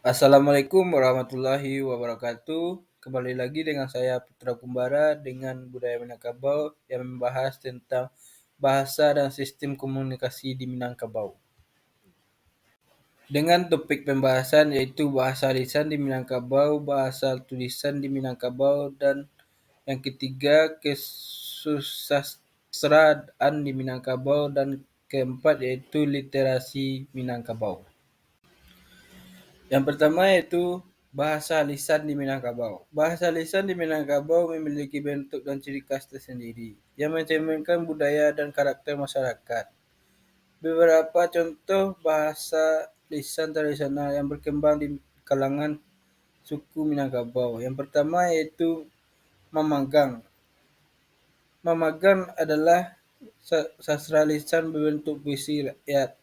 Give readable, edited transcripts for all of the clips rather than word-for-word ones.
Assalamualaikum warahmatullahi wabarakatuh. Kembali lagi dengan saya Putra Kumbara dengan Budaya Minangkabau yang membahas tentang bahasa dan sistem komunikasi di Minangkabau. Dengan topik pembahasan yaitu bahasa lisan di Minangkabau, bahasa tulisan di Minangkabau, dan yang ketiga kesusastraan di Minangkabau, dan keempat yaitu literasi Minangkabau. Yang pertama yaitu bahasa lisan di Minangkabau. Bahasa lisan di Minangkabau memiliki bentuk dan ciri khas tersendiri yang mencerminkan budaya dan karakter masyarakat. Beberapa contoh bahasa lisan tradisional yang berkembang di kalangan suku Minangkabau. Yang pertama yaitu Mamagang. Mamagang adalah sastra lisan berbentuk puisi rakyat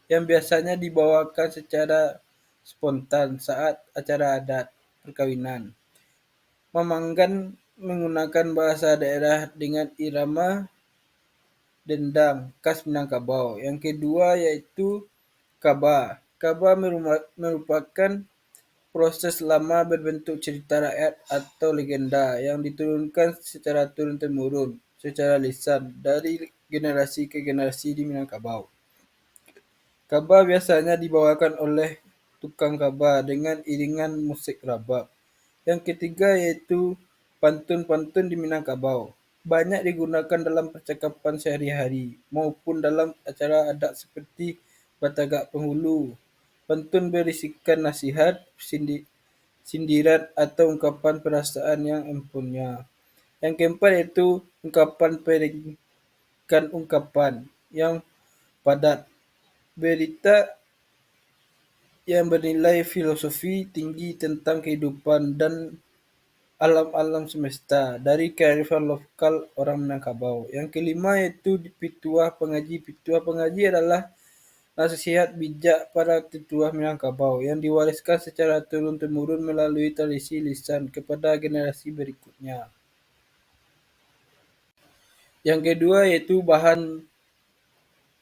yang biasanya dibawakan secara spontan saat acara adat perkawinan. Memanggan menggunakan bahasa daerah dengan irama dendang khas Minangkabau. Yang kedua yaitu kaba. Kaba merupakan proses lama berbentuk cerita rakyat atau legenda yang diturunkan secara turun-temurun secara lisan dari generasi ke generasi di Minangkabau. Kaba biasanya dibawakan oleh tukang kaba dengan iringan musik rabab. Yang ketiga yaitu pantun-pantun di Minangkabau. Banyak digunakan dalam percakapan sehari-hari maupun dalam acara adat seperti Batagak Penghulu. Pantun berisikan nasihat, sindiran atau ungkapan perasaan yang empunya. Yang keempat yaitu ungkapan peringkan ungkapan yang padat. Berita yang bernilai filosofi tinggi tentang kehidupan dan alam-alam semesta dari kearifan lokal orang Minangkabau. Yang kelima yaitu Pituah Pengaji. Pituah Pengaji adalah nasihat bijak para tetua Minangkabau yang diwariskan secara turun-temurun melalui tradisi lisan kepada generasi berikutnya. Yang kedua yaitu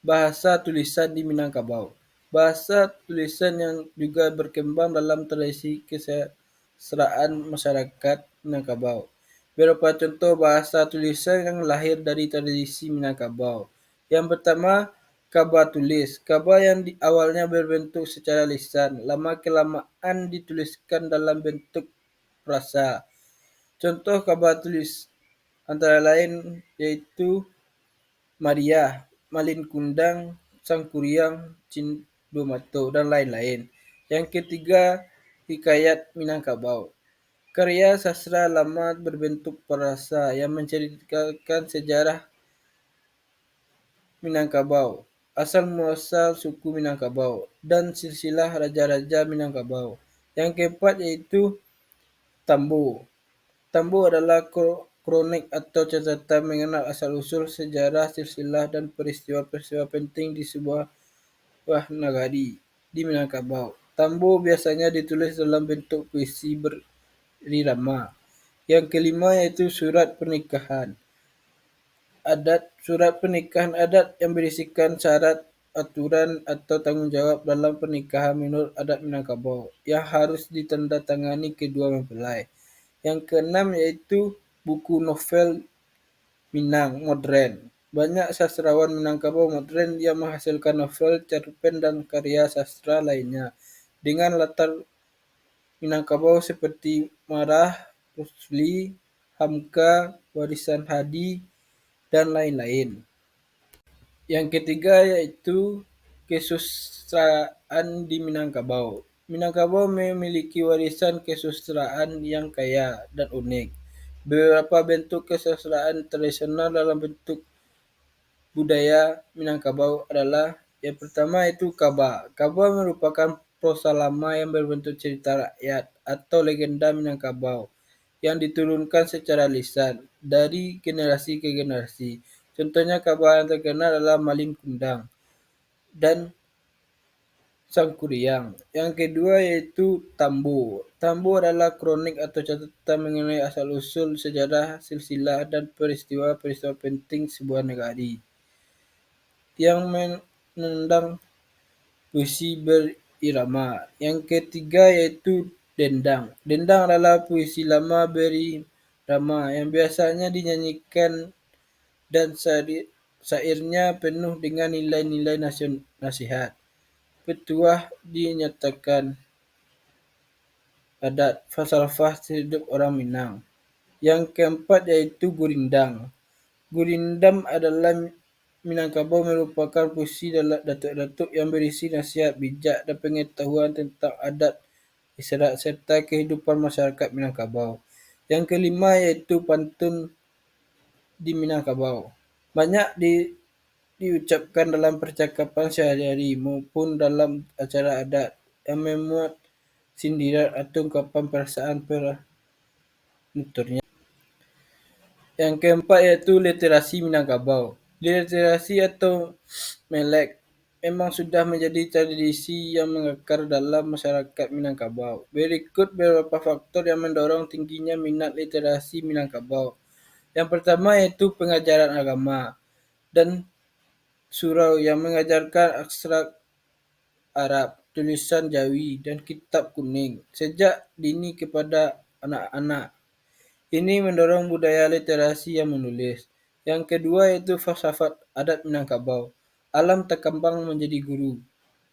bahasa tulisan di Minangkabau. Bahasa tulisan yang juga berkembang dalam tradisi kesusastraan masyarakat Minangkabau. Beberapa contoh bahasa tulisan yang lahir dari tradisi Minangkabau. Yang pertama, kaba tulis. Kaba yang awalnya berbentuk secara lisan, lama-kelamaan dituliskan dalam bentuk prasa. Contoh kaba tulis antara lain yaitu Maria, Malin Kundang, Sangkuriang, Cindomato, dan lain-lain. Yang ketiga, Hikayat Minangkabau. Karya sastra lama berbentuk prasa yang menceritakan sejarah Minangkabau, asal-muasal suku Minangkabau, dan silsilah raja-raja Minangkabau. Yang keempat yaitu Tambo. Tambo adalah kronik atau catatan mengenal asal-usul sejarah, silsilah, dan peristiwa-peristiwa penting di sebuah nagari di Minangkabau. Tambo biasanya ditulis dalam bentuk puisi berirama. Yang kelima yaitu surat pernikahan adat. Surat pernikahan adat yang berisikan syarat, aturan, atau tanggung jawab dalam pernikahan menurut adat Minangkabau yang harus ditandatangani kedua mempelai. Yang keenam yaitu buku novel Minang modern. Banyak sastrawan Minangkabau modern yang menghasilkan novel, cerpen, dan karya sastra lainnya dengan latar Minangkabau seperti Marah, Rusli, Hamka, Warisan Hadi, dan lain-lain. Yang ketiga yaitu kesusastraan di Minangkabau. Minangkabau memiliki warisan kesusastraan yang kaya dan unik. Beberapa bentuk kesusastraan tradisional dalam bentuk budaya Minangkabau adalah yang pertama itu kaba. Kaba merupakan prosa lama yang berbentuk cerita rakyat atau legenda Minangkabau yang diturunkan secara lisan dari generasi ke generasi. Contohnya kaba yang terkenal adalah Malin Kundang dan Sangkuriang. Yang kedua yaitu Tambo. Tambo adalah kronik atau catatan mengenai asal-usul sejarah, silsilah, dan peristiwa-peristiwa penting sebuah negari yang menendang puisi irama. Yang ketiga yaitu dendang. Dendang adalah puisi lama berirama yang biasanya dinyanyikan dan syairnya penuh dengan nilai-nilai nasihat. Petuah dinyatakan adat falsafah hidup orang Minang. Yang keempat yaitu gurindam. Gurindam adalah Minangkabau merupakan puisi datuk-datuk yang berisi nasihat bijak dan pengetahuan tentang adat, istiadat serta kehidupan masyarakat Minangkabau. Yang kelima yaitu pantun di Minangkabau. Banyak diucapkan dalam percakapan sehari-hari maupun dalam acara adat yang memuat sindiran atau ungkapan perasaan penuturnya. Yang keempat yaitu literasi Minangkabau. Literasi atau melek memang sudah menjadi tradisi yang mengakar dalam masyarakat Minangkabau. Berikut beberapa faktor yang mendorong tingginya minat literasi Minangkabau. Yang pertama yaitu pengajaran agama dan surau yang mengajarkan aksara Arab, tulisan Jawi, dan kitab kuning sejak dini kepada anak-anak. Ini mendorong budaya literasi yang menulis. Yang kedua yaitu falsafat adat Minangkabau. Alam terkembang menjadi guru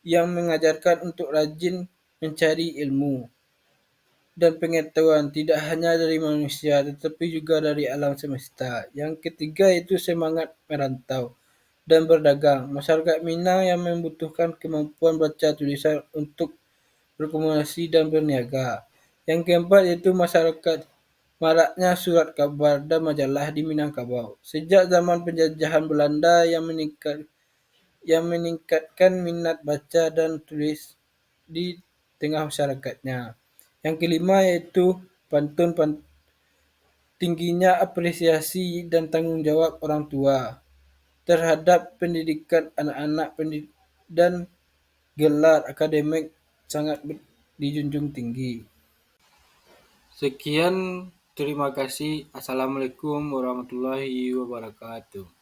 yang mengajarkan untuk rajin mencari ilmu dan pengetahuan tidak hanya dari manusia tetapi juga dari alam semesta. Yang ketiga yaitu semangat merantau dan berdagang. Masyarakat Minang yang membutuhkan kemampuan baca tulisan untuk berkomunikasi dan berniaga. Yang keempat yaitu masyarakat maraknya surat kabar dan majalah di Minangkabau. Sejak zaman penjajahan Belanda yang meningkatkan minat baca dan tulis di tengah masyarakatnya. Yang kelima yaitu pantun tingginya apresiasi dan tanggung jawab orang tua terhadap pendidikan anak-anak dan gelar akademik sangat dijunjung tinggi. Sekian, terima kasih. Assalamualaikum warahmatullahi wabarakatuh.